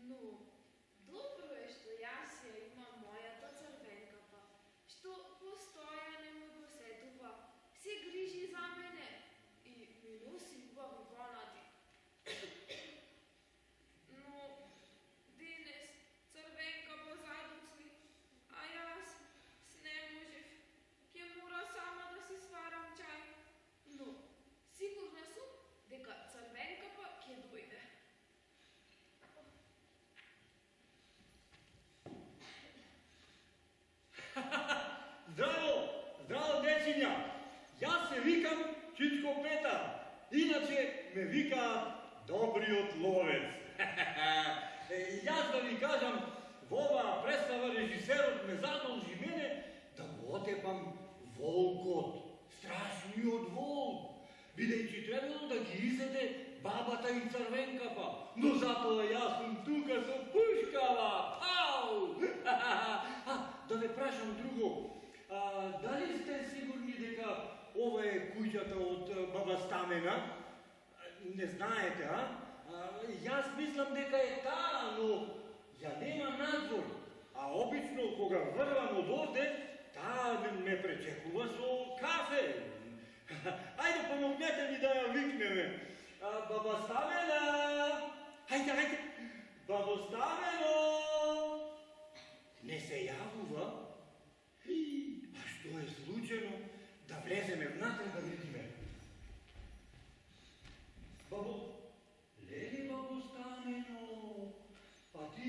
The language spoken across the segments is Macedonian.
Ну, dobro je što jaz je ima mojata crvenkapa, što postoja ne mogu seduva, se griži za mene i mi nosi ljubav vonati. No, danes crvenkapa zaducli, a jaz ne možeš, kje mora sama da si svaram čaj. No, sigurna sam, deka crvenkapa kje dojde. Zdravo, zdravo dečinja, ja se vikam Čičko Petar, inače me vika Dobrijot lovec. Jaz da vi kažem, ova predstava režiserot me zadolži mene, da mu otepam volkot, strašni od volk. Videći trebalo da gi izede babata i crvenkapa, no zato ja sam tuka sa puškava, au! Da ne prašam drugo, da li ste sigurni deka ova je kućata od baba Stamena? Ne znajete, a? Jaz mislim deka je ta, no ja nemam nadzor, a obično koga vrvam od ovde, ta me prečekuva so kafe. Ajde, pomognete mi da ja viknem. Baba Stamena! Ajde! Babo Stameno! Ne se javuva? A što je slučajno? Da vleze me vnatrag da vidi me. Babo, leli babo Stameno, pa ti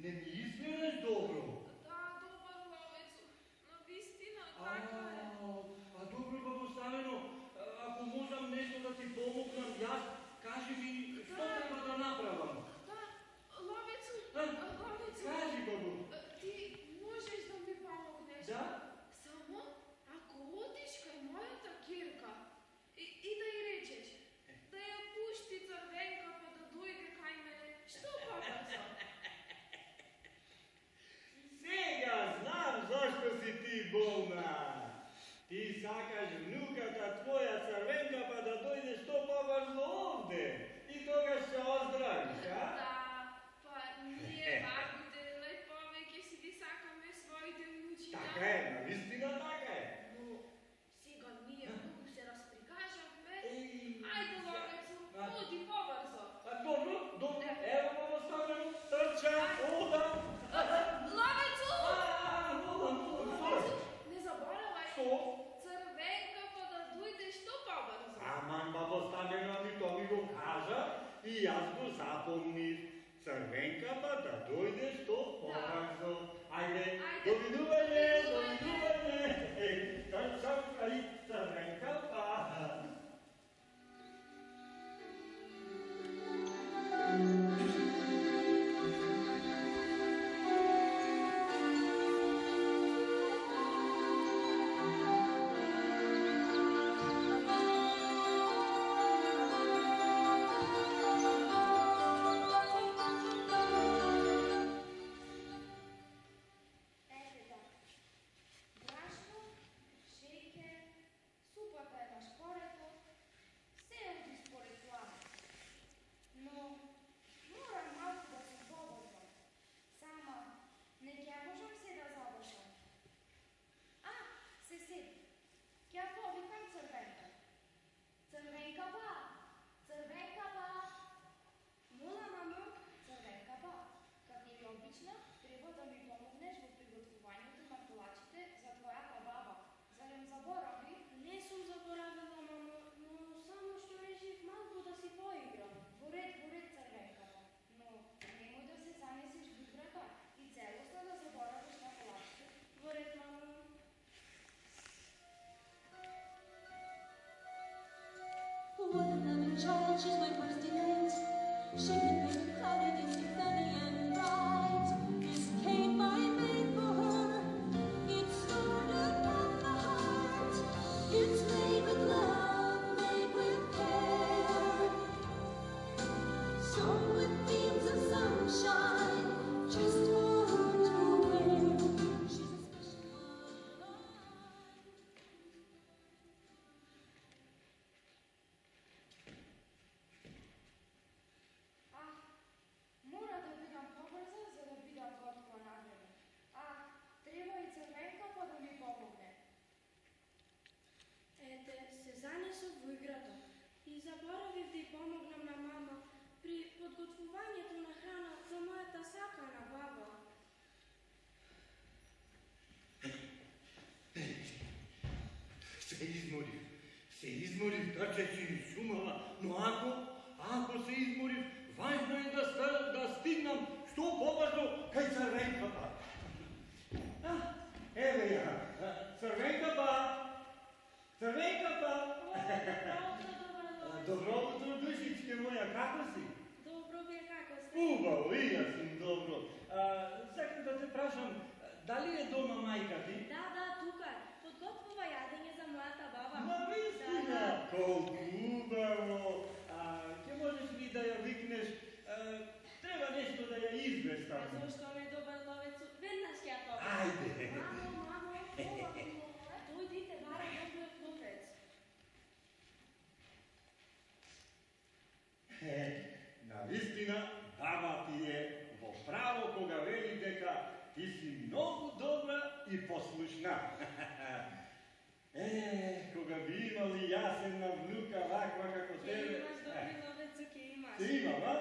ne mi izgledaš dobro. Da, dobar lovecu, no istina taka je. A dobro, babo Stameno, ako možem nešto da ti pomognem, jaz, kaži mi, što treba da napravam? Da, lovecu, Kaži, babo. ti možeš da mi pomogneš. Da? Samo ako odiš kaj moja takirka i da ji rečeš, da je pušti crvenka pa da dojde kaj mene, što pa brzo? Sega znam zašto si ti bolna. Ti sakaš vnukata tvoja crvenka pa da dojde što pa brzo ovde. I toga se ozdraviš, a? Da, pa nije vagite lepove, kje si vi sakame svojite vnučinja. Така е, наистина така е. Но сега ние много се разприкажахме. Ей, Айде, ловецу, оди по-бързо. Добро, ево баба Стамено, трча, ода. Ловецу! Ловецу, Не забравяй. Що? Цървенка па да дойде що по-бързо. Аман баба Стамено ми то ми го кажа и аз го запомних. Цървенка па да дойде що по-бързо. Айде, довидуване, довидуване. Ей, трчам, ай, цървенка па. изморив трчачи из шумава, но ако се изморив, важно е да стигнам што побрзо кај Црвенката. Еве ја, Црвенката! Црвенката! Добро утро, душичке моја, како си? Добро, вие како сте? Убаво, и јас сум добро. Сакам да те прашам, дали е дома мајка ти? Да, тука е. Подготвува јадење за мојата баба. Навистина, колку убаво. Ќе можеш ли да ја викнеш? Треба нешто да ја известам. Зошто не добар ловец? Веднаш ќе ја победам. Ајде. Мамо, дојдите, бара добриот ловец. Навистина, баба ти е во право кога вели дека ти си многу добра и послушна. Кога би имали јас една внука ваква како Ќе тебе. имаш добри ловецу, ќе имаш. Ти имам, а?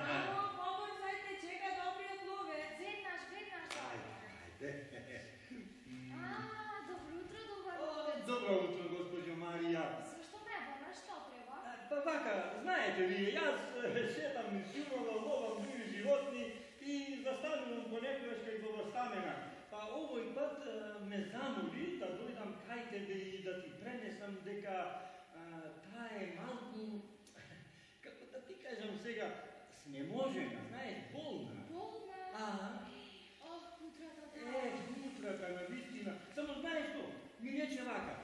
Мамо, побрзајте, чека добриот ловец. Веднаш. Ајде. Добро утро, добар ловец. Добро утро, госпоđo Марија. Зашто ме на што треба? Па вака, знаете вие, јас шетам низ шумава, ловам диви животни и застанувам понекогаш кај водостамена. Па овој пат ме замоли да дојдам кај тебе и да ти пренесам дека таа е малку, како да ти кажам сега, снеможена, знаеш, болна. Болна. Ох, утрата да. Утрата, навистина. Само знаеш што, ми рече вака,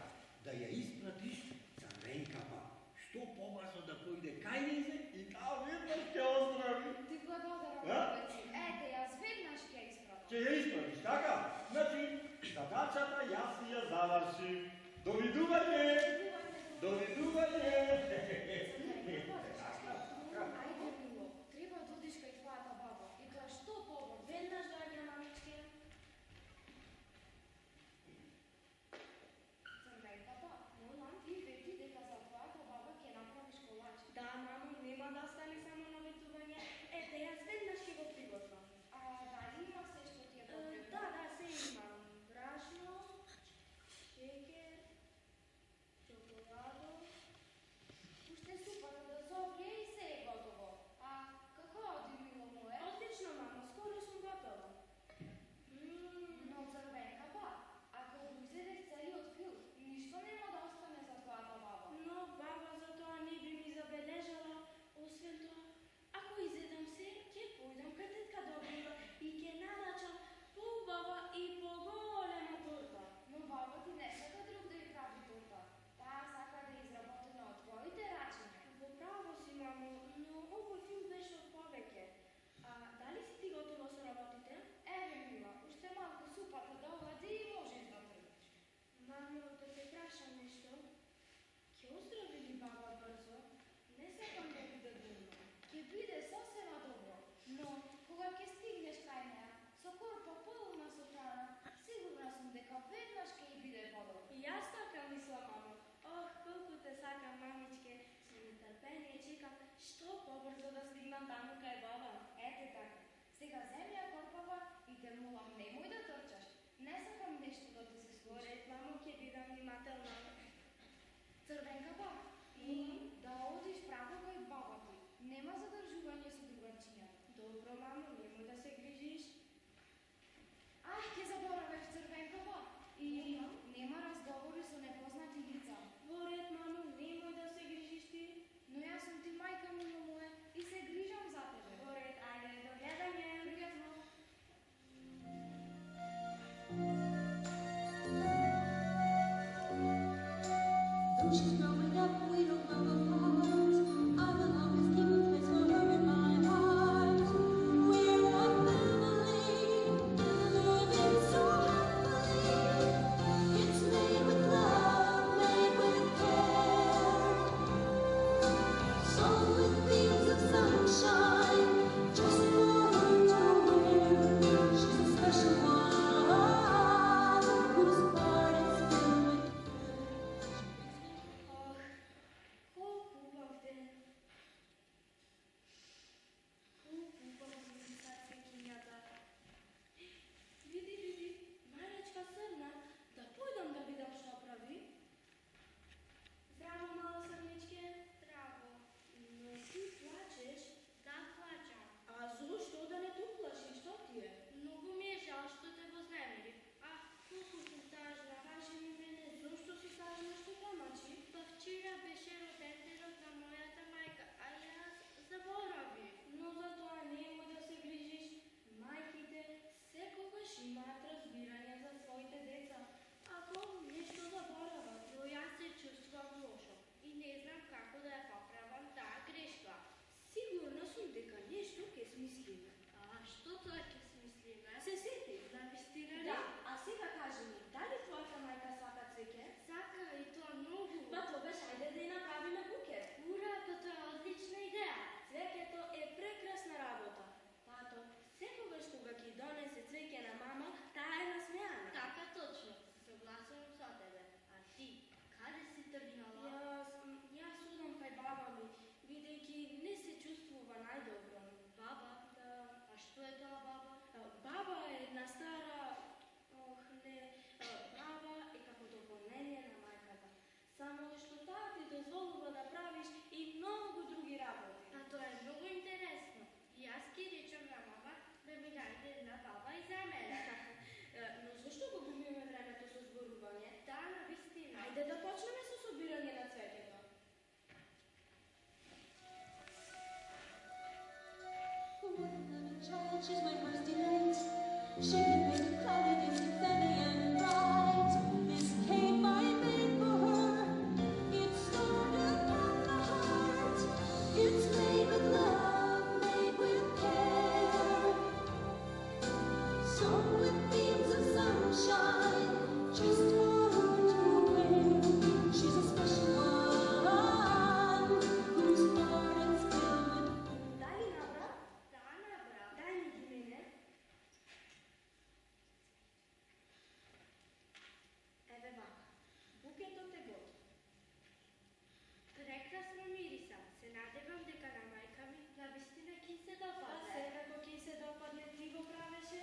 да ја испратиш Црвенкава, што побрзо да појде кај незе и таа веднаш ќе оздрави. Ти благодарам, Да? ловец. Ете, јас веднаш ќе испратам. Ќе ја испратиш, така? Значи, задачата јас си ја завршив. Довидување! Довидување! Ајде, мило, треба да одиш кај твојата баба и тоа што побрзо. Веднаш доаѓа, мамичке. Црвенката, молам ти вети дека за твојата баба ќе направиш колач. Да, мамо, нема да остане само на ветување. Ете, јас веднаш ќе го приготвам. Дали има се што ти е потребно? Да, се имам. Брашно, шекер, чоколадо. Уште супата да зогрее и се е готово. Како оди, мило мое? Одлично, мамо, скоро сум готова. Но Црвенката, ако го изедеш целиот фил, ништо нема да остане за твојата баба. Но баба за тоа не би ми забележала. Освен тоа, ако изедам се, ќе појдам кај тетка Добрива и ќе нарачам поубава и поголема торта. Но баба ти не сака друг да ја прави торта. Таа сака да е изработена од твоите рачиња. Во право си, мамо, но овој филм беше од повеќе. Дали си ти готова со работите? Еве, мила, уште малку супата да олади и можеш да тргнеш. Мамо, да те прашам нешто. Ќе оздрави ли баба брзо? Не сакам да биде болна. Ќе биде сосема добро, но кога ќе стигнеш кај неа, со корпа полна со храна, сигурна сум дека веднаш ќе и биде подобро. И јас така мислам, мамо. Ох, колку те сакам, мамичке. Со нетрпение чекам што побрзо да стигнам таму кај баба. Ете така, сега земи ја корпава и те молам немој да трчаш. Не сакам нешто да ти се случи. Поред, мамо, ќе бидам внимателна. Црвенката, да одиш право кај баба ти. Нема задржување со другарчињата. Добро, мамо, немој да се грижиш. Ќе забораваш Црвенката. И нема разговори со непознати лица. Поред, мамо, немој да се грижиш ти. Но јас сум ти мајка, мило мое, и се грижам за тебе. Поред, ајде, до гледање. Пријатно. She's growing up, we don't know She's my first delight. She can make a cloudy day seem sunny and bright. This cape I made for her. It's started from the heart. It's made with love, made with care. Sewn with beams of sunshine, just for her to wear. She's a special one, whose heart is filled with. Дай набра, Да, набра. дай ми ги мене. Еве вака, букетот е готов. Прекрасно мириса. Се надевам дека на мајка ми навистина ќе се Па допадне. секако ќе се допадне, ти го правеше.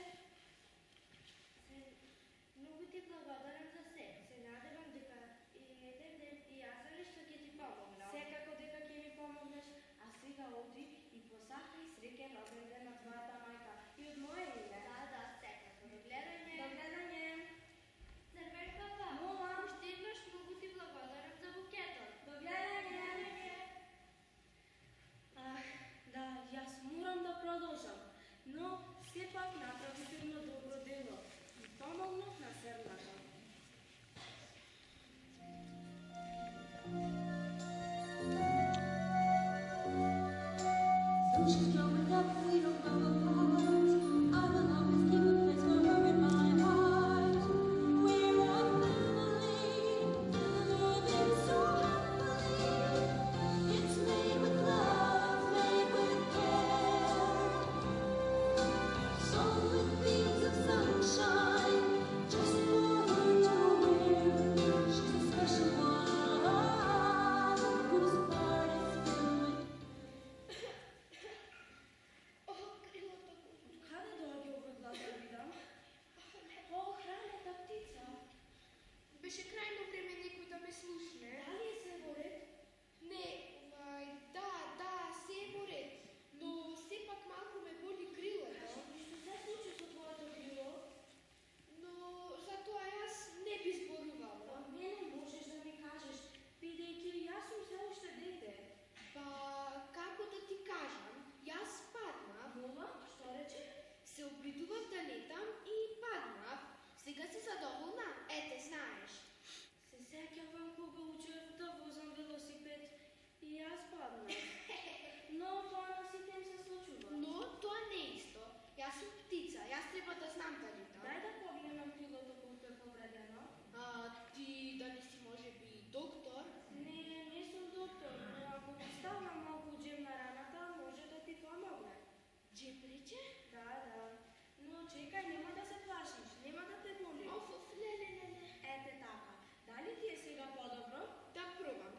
Многу ти благодарам за се. Се надевам дека и еден ден и јас нешто ќе ти помогнам. Секако дека ќе ми помогнеш, а сега оди и посакај среќен роден ден на твојата мајка и од моје име. Да, секако. До гледање. До гледање. Црвен папа. Мола. Уште еднаш многу ти благодарам за букетот. До гледање. Да, јас морам да продолжам, но сепак направив едно добро дело и помогнав на Серната. Though she's growing up, we don't grow apart. I will always keep a place for her in my heart. We're a family, living so happily. It's made with love, made with care. Sewn with beams of sunshine, just for her to wear. She's a special one, whose heart is filled with. Крилото го. Каде доаѓа овој глас да видам? О, хранета птица. Беше крајно време некој да ме слушне. Дали е се во ред? Не, да, се е во ред. Но сепак малку ме боли крилото. Што се случи со твоето крило? Но затоа јас не би зборувала. Од мене можеш да ми кажеш, бидејќи јас сум се уште дете. Па, како да ти кажам, јас паднав, Мола, што рече? се обидував да летам и паднав. Сега си задоволна? Ете, знаеш. Се сеќавам кога учев да возам велосипед и јас паднав. Но тоа на сите им се случува. Но тоа не е исто. Јас сум птица, јас треба да знам да летам. Дај да погледнам крилото колку е повредено. Ти дали си може би доктор? Не сум доктор, но ако ти ставам малку джем на раната, може да ти помогне. Джеп рече? Да. Но чекај, нема да се плашиш, нема да те боли. Оф, леле. Ете така. Дали ти е сега подобро? Да пробам.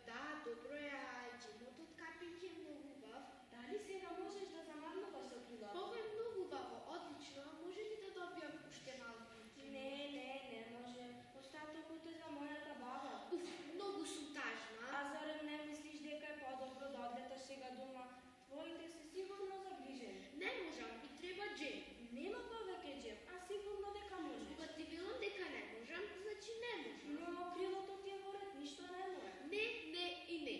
Да, добро е, а джемот од капинг е многу убав. Дали сега можеш да замавнуваш со крилото? Ова е многу убаво, одлично. Може ли да добијам уште малку? Не може. Остатокот е за мојата баба. Уф, многу сум тажна. А зарем не мислиш дека е подобро да одлеташ сега дома? Твоите се сигурно загрижени. Не можам и треба джем. Нема повеќе джем, а сигурно дека можеш. Кога ти велам дека не можам, значи не можам. Но крилото ти е во ред, ништо не може. Не и не.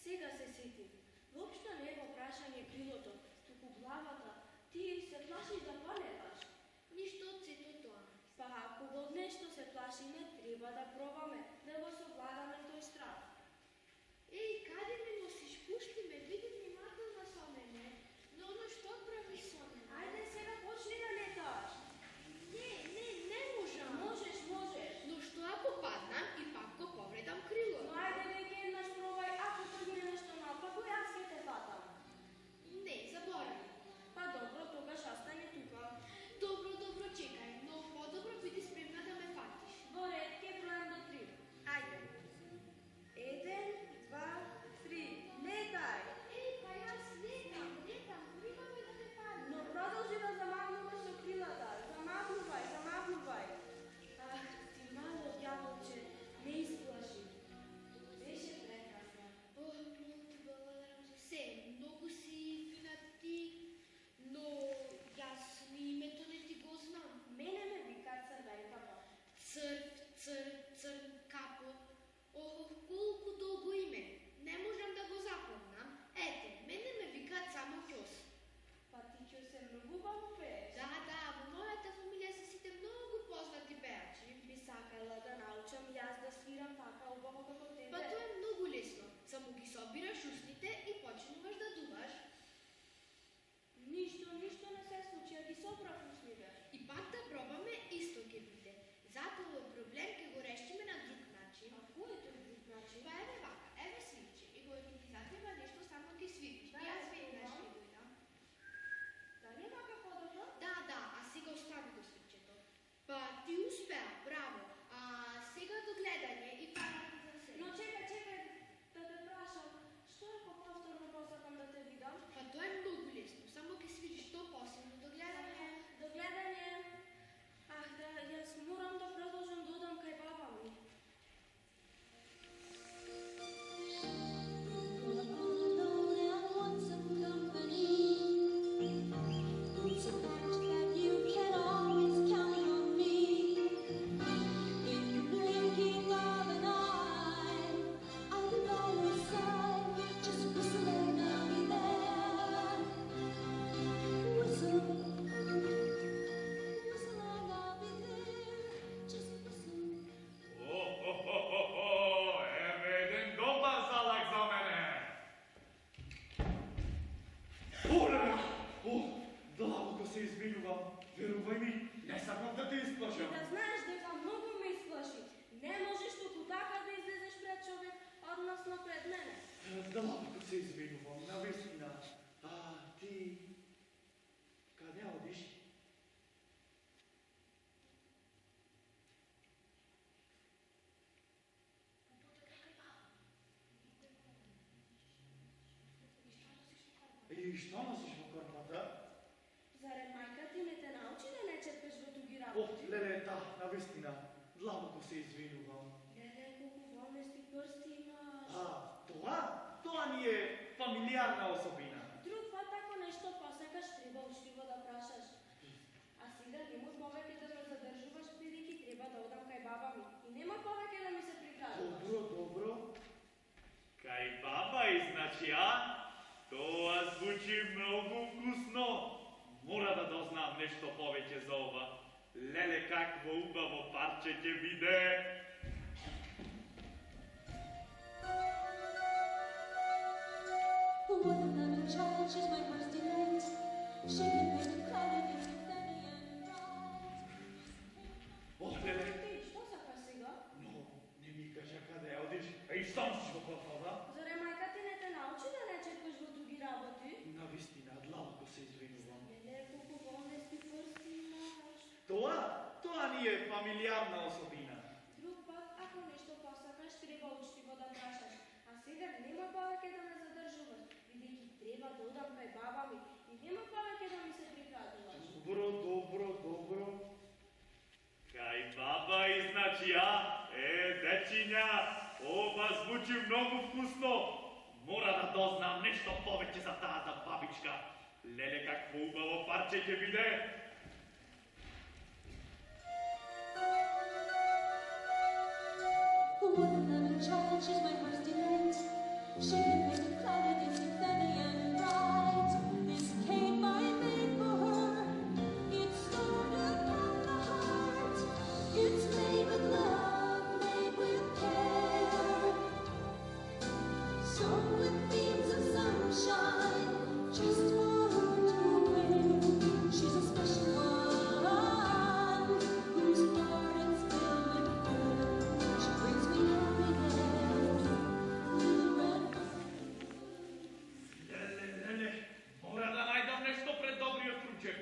Сега се сетив. Воопшто не е во прашање крилото, туку главата. Ти се плашиш да полеташ. Ништо од сето тоа. Па ако од нешто се плашиме, треба да пробаме, да го совладаме тој страх. Еј, каде ме носиш? Пушти ме, биди внимателна со мене. Но оно што правиш со мене? Ајде сега почни да леташ. Не можам. Можеш. Но што ако паднам и пак го повредам крилото? Но ајде веќе еднаш пробај, ако тргне нешто наопаку, јас ќе те фатам. Не, заборави. Па добро, тогаш остани тука. Добро, чекај, но подобро биди спремна да ме фатиш. Во ред, ќе бројам до 3. се извинувам. Верувај ми, не сакам да те И исплашам. да знаеш дека многу ме исплаши. Не можеш туку така да излезеш пред човек, односно пред мене. Длабоко се извинувам, навистина. А ти... Каде одиш? И што носиш во корпата? Зарем мајка ти не те научи да не черпеш во туги Ох, работи? леле, да, навистина. Длабоко се извинувам. Леле, колку волнести прсти имаш. Тоа ни е фамилиарна особина. Друг пат ако нешто посакаш, треба учтиво да прашаш. А сега немој повеќе да ме задржуваш, бидејќи треба да одам кај баба ми. И немој повеќе да ми се прикажуваш. Добро. Кај баба и значи, а? Тоа звучи многу вкусно. Мора да дознам нешто повеќе за ова. Леле, какво убаво парче ќе биде. What a loving child, she's my heart's delight. She can make it clouded in sunny and bright. Ох, леле. Ти, што сакаш сега? Но, не ми кажа каде одиш. Еј, сам си во корпата. Зарем мајка ти не те научи да не черпеш во туги работи? Навистина, длабоко се извинувам. Леле, колку волнести прсти имаш. Тоа ни е фамилиарна особина. Друг пат, ако нешто посакаш, треба учтиво да прашаш. А сега немој повеќе да ме задржуваш, бидејќи треба да одам кај баба ми и немој повеќе да ми се прикрадуваш. Добро. Кај баба и значи, а? Дечиња, ова звучи многу вкусно. Мора да дознам нешто повеќе за таата бабичка. Леле, какво убаво парче ќе биде. What a loving child, she's my heart's delight. She can make it clouded in sunny and bright. This cape I made for her, it's sewn upon the heart. It's made with love, made with care. Sewn with beams of sunshine, just for her to wear. She's a special one, whose heart is filled with prayer. She brings me happiness, little red Леле, мора да најдам нешто пред добриот ручек.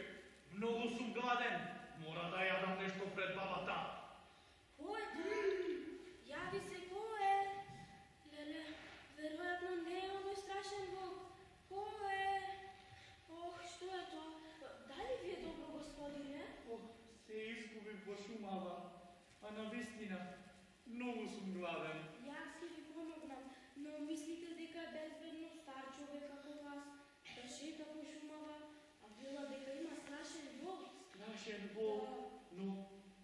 Многу сум гладен. Мора да јадам нешто пред бабата. Кој е тоа? Јави се кој е? Леле, веројатно не е оној страшен волк. Кој е? Ох, што е тоа? Дали ви е добро, господине? Ох, се изгубив во шумава. А навистина, многу сум гладен. Јас ќе ви помогнам, но мислите дека е безбедно стар човек како вас да шета по шумава, а вела дека има страшен волк. Страшен волк, но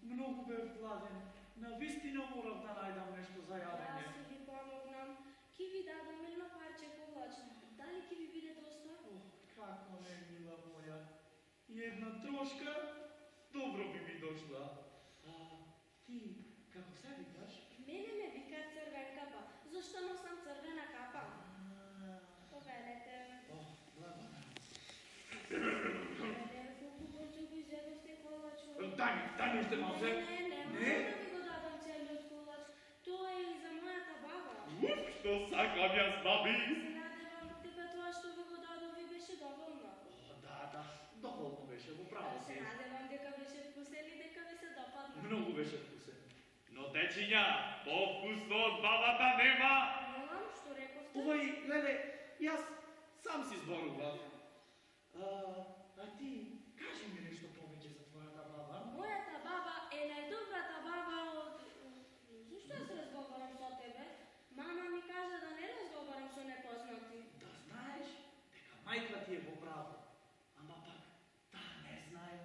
многу бев гладен. Навистина морав да најдам нешто за јадење. Јас ќе ви помогнам. Ќе ви дадам едно парче колачна. Дали ќе ви биде доста? Ох, како не, мила моја. И една трошка, добро би ми дошла. А ти, како се викаш? Мене ме викаат црвен капа. Зошто носам црвена капа? Повелете. Ох, благодарам. Леле, колку бързо го изедохте колачо. Дај ми уште малце. Не, Не? може да ви го дадам целиот колач. Тоа е и за мојата баба. Што сакам јас, баби. Се надевам дека тоа што ви го дадов ви беше доволно. Да, доволно беше, во право Се си. надевам дека беше вкусен и дека ви се допадна. Многу беше вкусен. Но дечиња, по-вкусно од бабата нема. Милам, што рековте? Овај, леле, јас сам си зборував. А ти, кажи ми нешто повеќе за твојата баба. Мојата баба е најдобрата баба од... Зошто јас разговарам со тебе? Мама ми кажа да не разговарам со непознати. Да знаеш дека мајка ти е во право. Ама пак, таа не знае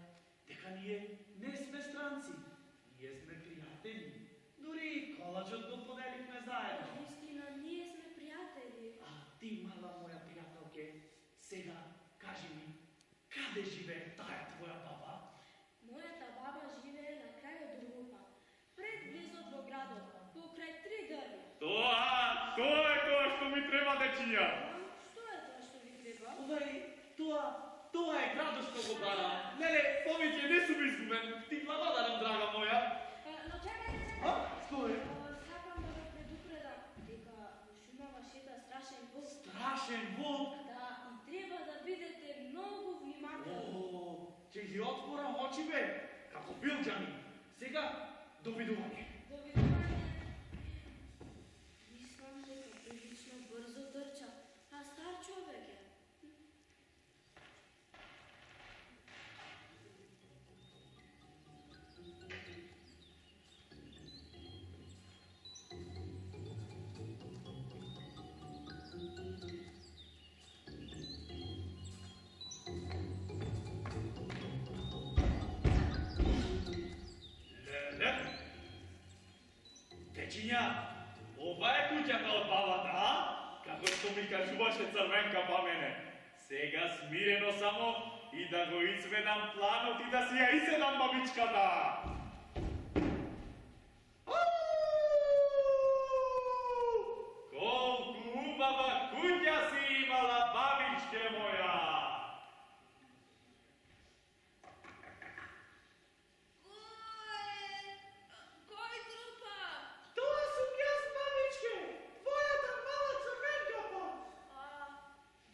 дека ние не сме странци. Ние сме пријатели. Дури колачот го поделивме заедно. Вистина, ние сме пријатели. А ти, мала моја пријателке, сега кажи ми, каде живее таа твоја баба? Мојата баба живее на крајот Рупа, пред близо во градот, покрај 3 дрви. Тоа е тоа што ми треба, дечиња. Што е тоа што ви треба? Овај, тоа е градот што го бара. ne som izguben, ti blagodaram, draga moja. No čakajte, A? čakajte. Što je? Sakam da ga predupredam, дека во шумава шета страшен волк. Strašen volk. Да, и треба да бидете многу внимателни. О, ќе ги отворам очи бе, како билџани. Сега, довидување. Довидување. Мислам дека прилично брзо трча, а стар човек е. Леле. Дечиња, ова е куќата од бабата, а? Како што ми кажуваше Црвенка па мене. Сега смирено само и да го изведам планот и да си ја иседам бабичката. Колку убава куќа си имала, бабичке моја! Кој група? Тоа сум јас, бабичке, твојата мала црвенкапа.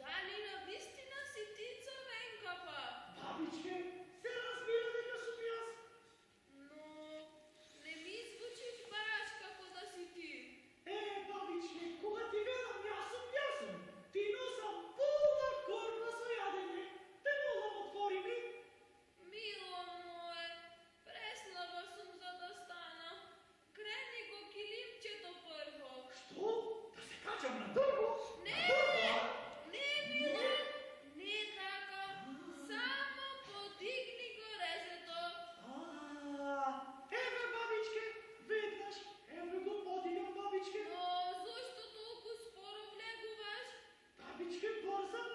Дали на вистина си ти Црвенкапа? Бабичке, се разбира дека сум јас. Но не ми звучиш баш како да си ти. Бабичке, кога ти велам јас сум, ти носам полна корба со јадење. Те молам, отвори ми. Мило мое, преслаба сум за да стана. Крени го килимчето прво. Што? Да се качам на дрво? Не, На дрво? не, мило, не така. Само подигни го резето. Еве, бабичке, веднаш. Еве го подигам, бабичке. Но зошто толку споро влегуваш? Бабичке, бързам.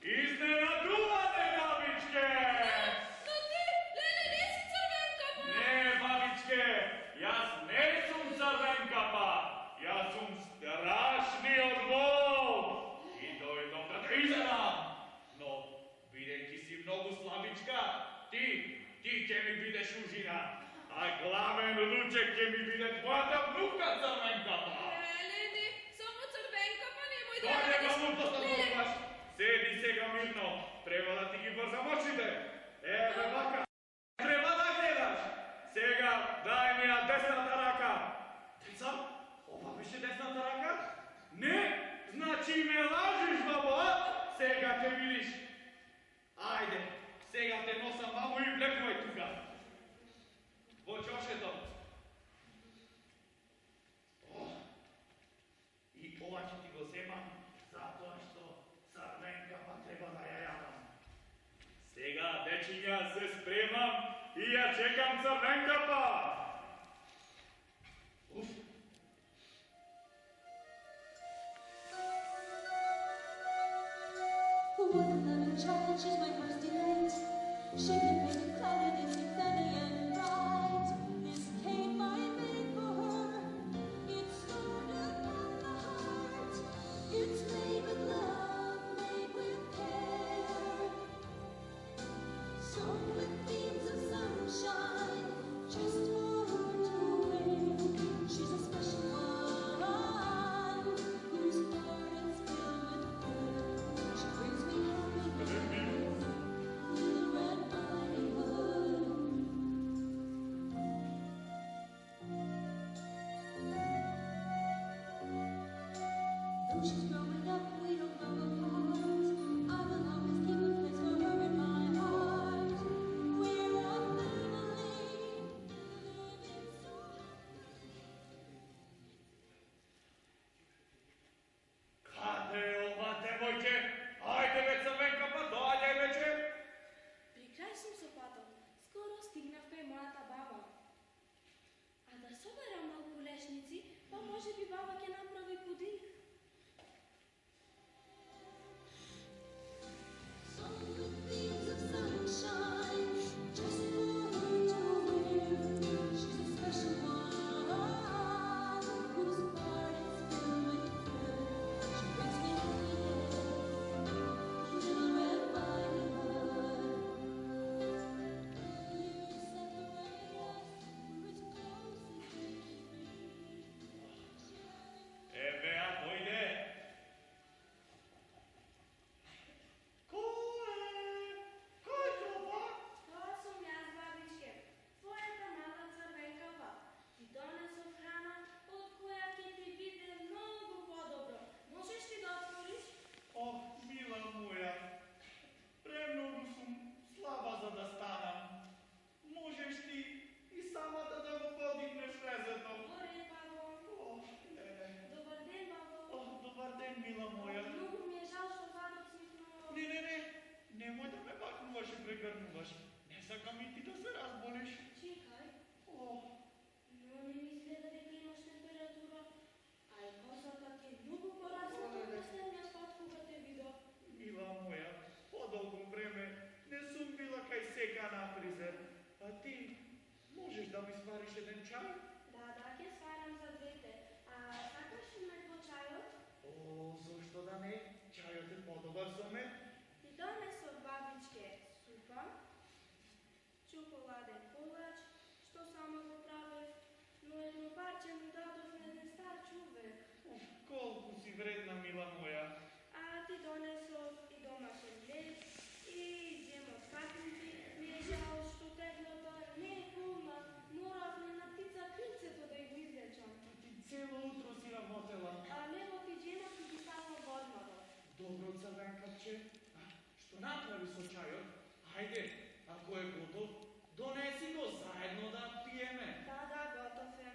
Изненадувате, бабичке! Но ти, леле, не си Црвенкапа. Не, бабичке, јас не сум Црвенкапа, јас сум страшниот волк и дојдов да те изедам. Но, бидејќи си многу слабичка, ти ќе ми бидеш ужина, а главен лучек ќе ми биде твојата внука Црвенкапа. Леле, не, само Црвенкапа немој да Дојде радиш. глупоста Леле, зборуваш. Седи сега мирно, треба да ти ги брзам очите. Еве вака. Треба да гледаш. Сега дај ми ја десната рака. Деца, ова беше десната рака? Не, значи ме лажиш, бабо, а? Сега ќе видиш. Ајде, сега те носам, мамо, и влекувај тука. Во чошето. И ова ќе ти го земам, затоа што Црвенкапа треба да ја јадам. Сега, дечиња, се спремам и ја чекам Црвенкапа. Уф. What a loving child, she's my heart's delight. She can make a cloud and it's sunny and bright. This cape I made for her, it's stored upon the heart. It's made with love, made with care. Sewn with beams of sunshine, just for her to wear. She's a special one, whose heart is filled with prayer. She brings me happiness, Little Red Riding Hood. Though she's growing up, we don't grow apart. I will always keep a place for her in my heart. me? Ti doneso od babičke supa, čokolade kolač, što samo popravив, no jedno parče mu dadov jedan star čuvek. Колку си вредна, мила моја. A ti doneso i domaćen hljeb i idemo skaknuti. Mi je žao što teglota ne je puna, morav li na ptica krilceto da ih izvečam. Ти цело утро си работела. A levo ti džema ti bi samo odmaro. Добро, црвенкапче. Што направи со чајот? Хајде, ако е готов, донеси го заедно да пиеме. Da, gotov je.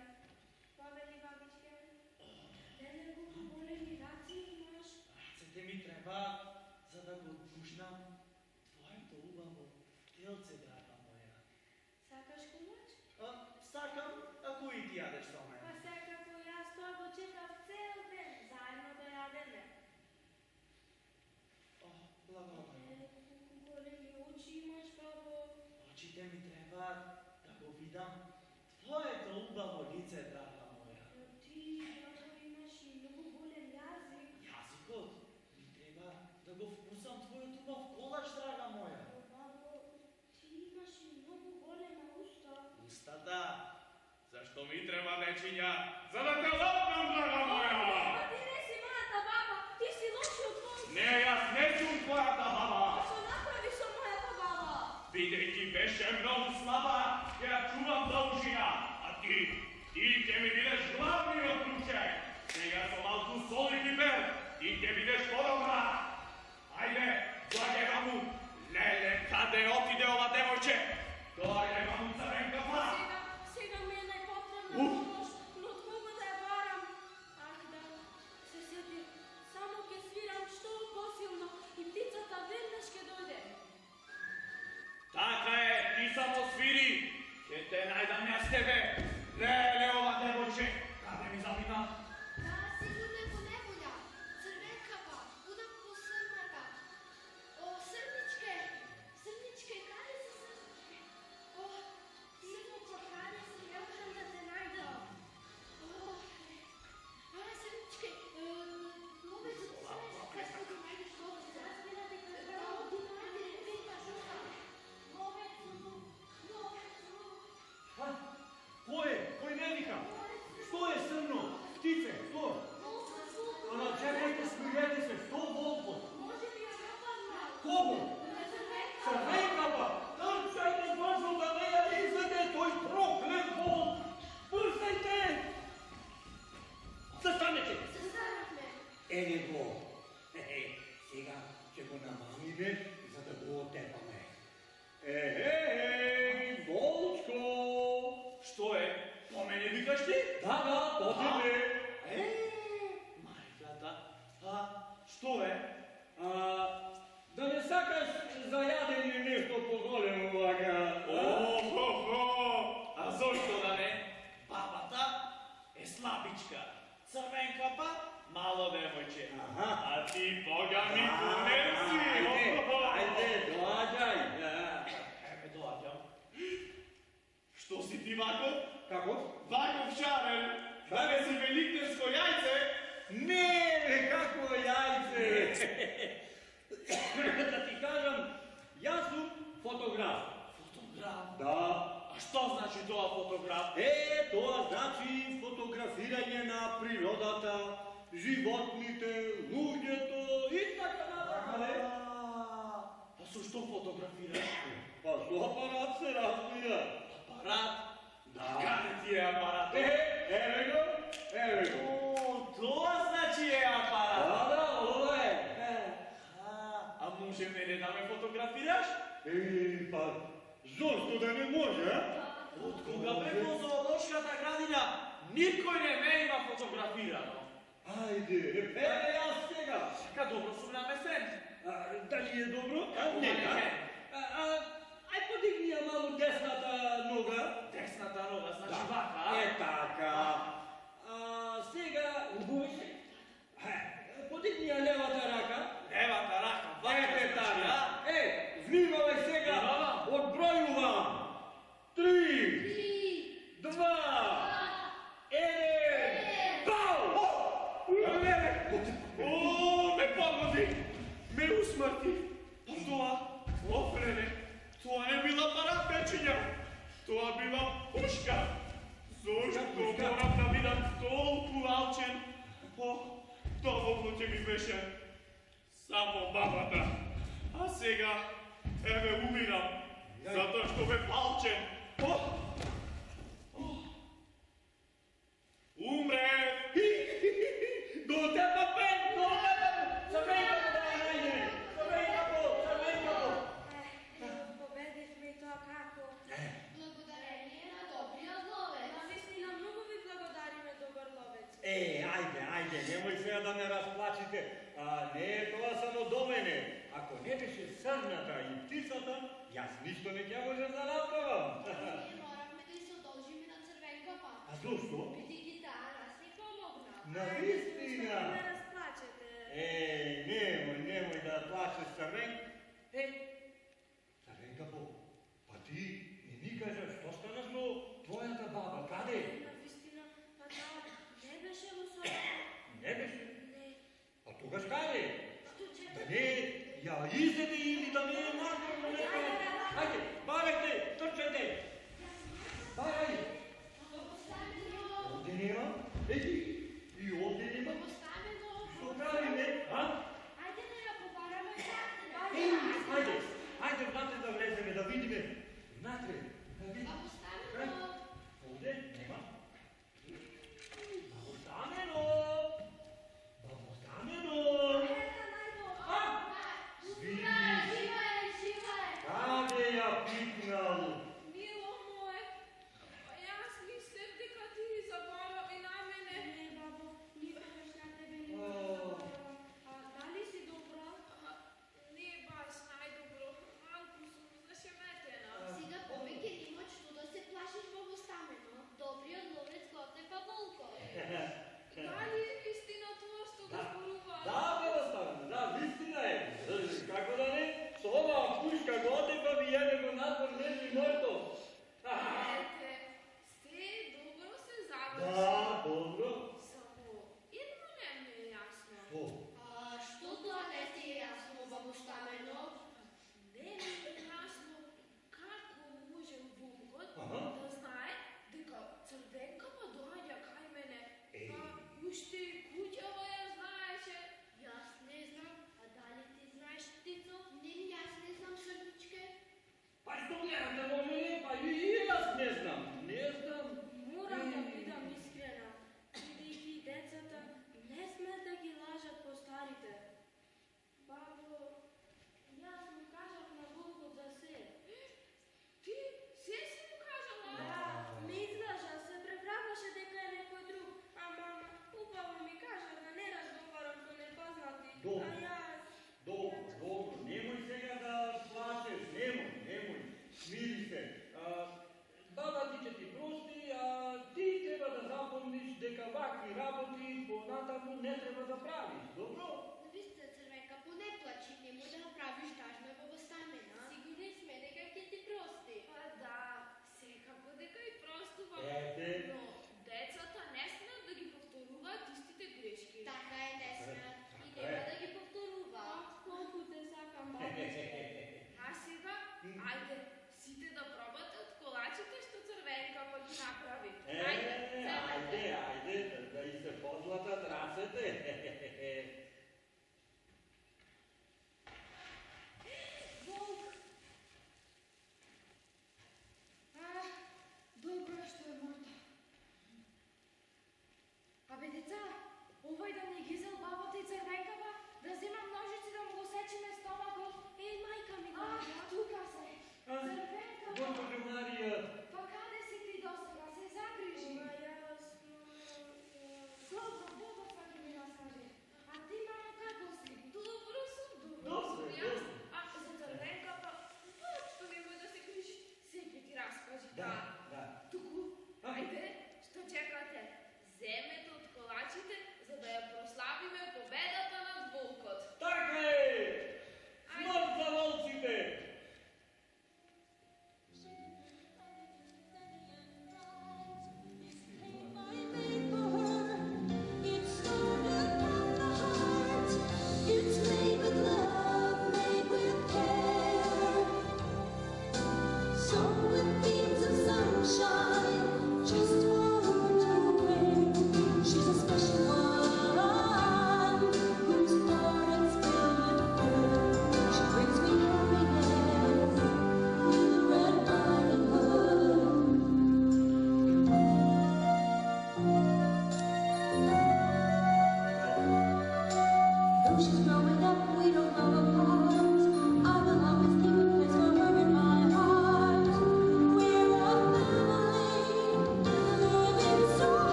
Poveli babičke. Колко големи раци имаш. Рацете ми требаат, за да го пушнам твоето убаво телце, драга моја. Сакаш кулач? Сакам, ако и ти јадеш со мене. Pa sekako ja s tobom čekam cel den, zajedno da jademe. Благодарам. Колко големи очи имаш, бабо. Очите ми требаат да го видам твоето убаво лице, драга моја. Ти, бабо, имаш и много голем язик. Јазикот ми треба да го вкусам твојот убав колач, драга моја. Бабо, ти имаш и много голема уста. Уста да. Зашто ми треба дечиња? За да те лопнам, драга моја! Pa ti ne si moja baba, ti si loši od tvojeg. Не, јас не сум твојата баба! Što napravi sa mojata baba? Бидејќи беше многу слаба, ќе ја чувам за ушина, а ти ќе ми бидеш главниот клуче. Сега со малку сол и пипер, ти ќе бидеш подобра. Ајде, доаѓај ваму. Леле, каде отиде ова девојче? Доаѓај ваму, црвенка па. Сега ми е najpotrebna pomoć, no od koga da je varam? Ah, da se sjetim, samo ke sviram što posilno i pticata vendeške dojde. Така е, ти само свири. Ќе те најдам јас тебе. Леле, ова девојче, каде ми замина? Да, сигурно е по неволја. Црвенкапа, будам посрната. О, срничке, срничке, каде си срничке? О, срничке, каде си? Не можам да те најдам. О, срничке, повеќе ти знаеш како да најдеш повеќе. Разбирате како да најдеш питаш уста. Повеќе, Кој е? Кој ме вика? Што е срно? Птице, што? Ама чекајте, смирете се, што волко? Може би je propadna. Кого? Crvenka. Црвенкава! Трчајте брзо да не ја изеде тој проклет волк! Брзајте! Застанете! Застанахме. Ене го! Сега ќе го намамиме, за да го отепаме. Волчко! Што е? По мене викаш ти? Да, по тебе! Мајката, што е? Да не сакаш за јадење нешто поголемо вака? Охо-хо! А зошто да не? Бабата е слабичка. Црвенкапа, мало девојче. А ти, бога ми, кунен си! Ајде, доаѓај! Еве доаѓам. Што си ти вако? Како? Ваков шарен! Да не си великденско јајце? Не, како јајце! Да ти кажам, јас сум фотограф. Фотограф. Да. А што значи тоа фотограф? Тоа значи фотографирање на природата, животните, луѓето и така натаму. А со што фотографираш? Па со апарат се разбира. Апарат? Да. Каде ти е апарат? Еве го, еве го. Тоа значи е апарат. Да, ова е. А може мене да ме фотографираш? Па, зошто да не може, а? Од кога бев во зоолошката градина, никој не ме има фотографирано. Ајде, еве јас сега. Така добро сум наместен. Дали е добро? Како Не, да не е? Ај подигни ја малку десната нога. Десната нога, значи вака, а? Така. Сега, убави се. Подигни ја левата рака. Левата рака, вака, значи, а? Внимавај сега. Внимавам. Одбројувам. 3, 2, 1. Пау! Леле! О, ме погоди! Ме smrti. Pa ofrene, тоа не била пара печења, тоа била пушка. Зошто морам да бидам толку алчен? Доволно ќе ми беше само бабата. А сега, еве умирам, затоа што бе алчен. Умрев! До тебе, Пен, до тебе! Срвенка го да најде! Срвенка го! Победихме и тоа како? Благодарение на добриот ловец. Навистина многу ви благодариме, добар ловец. Ајде, немој сега да ме разплачите. Не е тоа само до мене. Ако не беше срната и птицата, јас ништо не ќе може да направам. Ние моравме да се одолжиме на Црвенкапа. А зошто? Бидејќи таа нас ни помогна. Навистина! Што ме разплачете? Немој да плачеш, Црвенка. Црвенка, па ти не ми кажа што стана со твојата баба, каде? Навистина, па таа не беше во собата. Не беше? Не. А тогаш каде? Што че? Да не ја изеде или да не е надворно некој? Ајде, барете, трчете! Барај! Овде нема? И овде нема? Поставено. Што правиме, а? Ајде да ја побараме Ајде внатре да влеземе, да видиме. Внатре, да видиме. Бабо Стамено. Овде нема. Бабо Стамено! Бабо Стамено! А? Види! Каде ја пикнал? Мило моје, па јас мислев дека ти заборави на мене. Не, бабо, ни баш на тебе не заборавам. А дали си добра? Не баш најдобро, малку сум зашеметена. Сега повеќе нема што да се плашиш, Бабо Стамено. Добриот ловец го отепа волкот. Дали е вистина тоа што го зборува? Да, Бабо Стамено, да, вистина е. Како да не? Со оваа пушка го отепа ви еве го надвор нежи мртов. Ете, се добро се заврши. Да, добро. Само едно не ми е јасно. О, Што тоа не ти е јасно, Бабо Стамено? Не ми е јасно како може волкот Аха. да знае дека Црвенката доаѓа кај мене. Еј. Па уште и куќава ја знаеше. Јас не знам, а дали ти знаеш, Тицо? Не, јас не знам, Срничке. па што гледате во мене? Па и јас не знам. Не знам. Морам да бидам искрена, бидејќи децата не смеат да ги лажат постарите. Бабо, јас му кажав на волкот за се. Ти се си му кажала? Да, ме излажа, се преправаше дека е некој друг. А мама убаво ми кажа да не разговарам со непознати. Добро. А јас... Добро, немој сега да плачеш, немој. Смири се. Баба ти ќе ти прости, а ти треба да запомниш дека вакви работи понатаму не треба да правиш, добро? Ви сте